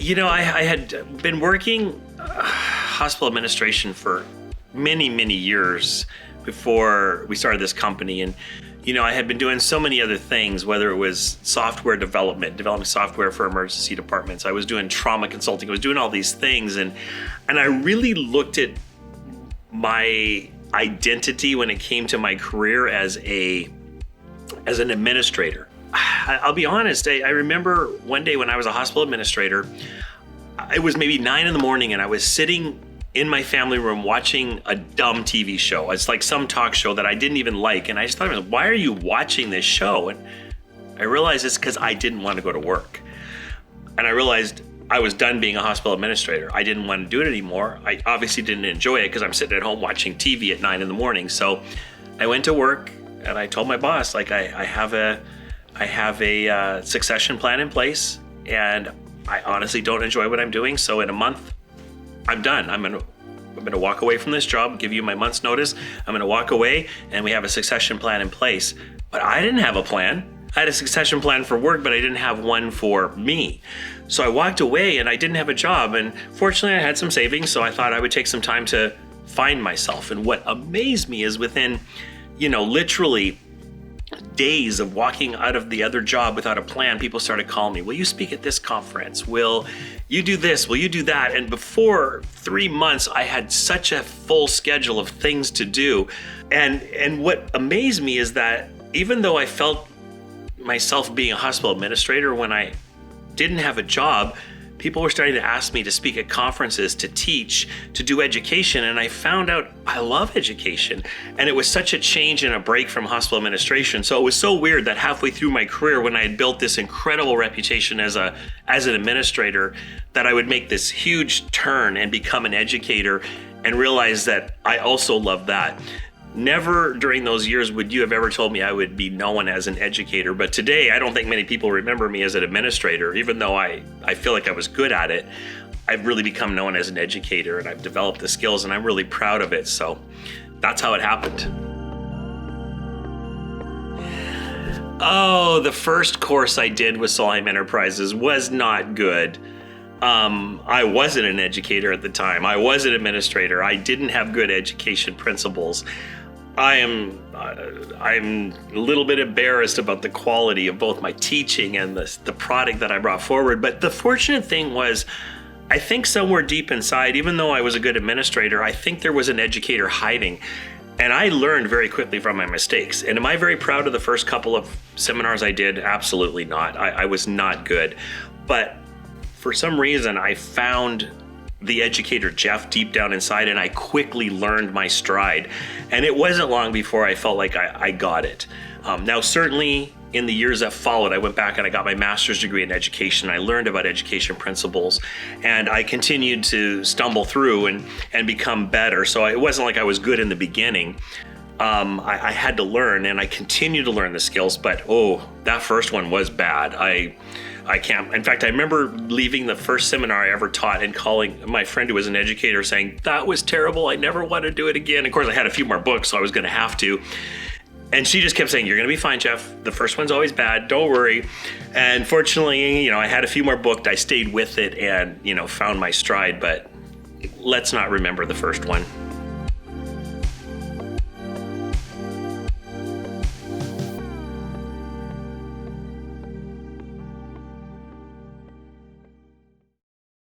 I had been working hospital administration for many, many years before we started this company. And, I had been doing so many other things, whether it was software developing software for emergency departments. I was doing trauma consulting. I was doing all these things. And I really looked at my identity when it came to my career as an administrator. I'll be honest, I remember one day when I was a hospital administrator, it was maybe 9 a.m. and I was sitting in my family room watching a dumb TV show. It's like some talk show that I didn't even like. And I just thought, why are you watching this show? And I realized it's because I didn't want to go to work. And I realized I was done being a hospital administrator. I didn't want to do it anymore. I obviously didn't enjoy it because I'm sitting at home watching TV at 9 a.m. So I went to work and I told my boss, I have a succession plan in place, and I honestly don't enjoy what I'm doing. So in a month, I'm done. I'm gonna walk away from this job, give you my month's notice. I'm gonna walk away, and we have a succession plan in place. But I didn't have a plan. I had a succession plan for work, but I didn't have one for me. So I walked away and I didn't have a job. And fortunately, I had some savings, so I thought I would take some time to find myself. And what amazed me is within, literally days of walking out of the other job without a plan, people started calling me, will you speak at this conference? Will you do this? Will you do that? And before 3 months, I had such a full schedule of things to do. And what amazed me is that even though I felt myself being a hospital administrator, when I didn't have a job, people were starting to ask me to speak at conferences, to teach, to do education. And I found out I love education. And it was such a change and a break from hospital administration. So it was so weird that halfway through my career, when I had built this incredible reputation as an administrator, that I would make this huge turn and become an educator and realize that I also love that. Never during those years would you have ever told me I would be known as an educator. But today, I don't think many people remember me as an administrator, even though I feel like I was good at it. I've really become known as an educator, and I've developed the skills, and I'm really proud of it. So that's how it happened. Oh, the first course I did with Solheim Enterprises was not good. I wasn't an educator at the time. I was an administrator. I didn't have good education principles. I'm a little bit embarrassed about the quality of both my teaching and the product that I brought forward. But the fortunate thing was, I think somewhere deep inside, even though I was a good administrator, I think there was an educator hiding. And I learned very quickly from my mistakes. And am I very proud of the first couple of seminars I did? Absolutely not. I was not good. But for some reason, I found the educator Jeff deep down inside, and I quickly learned my stride. And it wasn't long before I felt like I got it. Now, certainly in the years that followed, I went back and I got my master's degree in education. I learned about education principles, and I continued to stumble through and become better. So it wasn't like I was good in the beginning. I had to learn, and I continue to learn the skills, but that first one was bad. I can't. In fact, I remember leaving the first seminar I ever taught and calling my friend who was an educator saying, that was terrible. I never want to do it again. Of course, I had a few more books, so I was going to have to. And she just kept saying, you're going to be fine, Jeff. The first one's always bad. Don't worry. And fortunately, I had a few more booked. I stayed with it and, found my stride. But let's not remember the first one.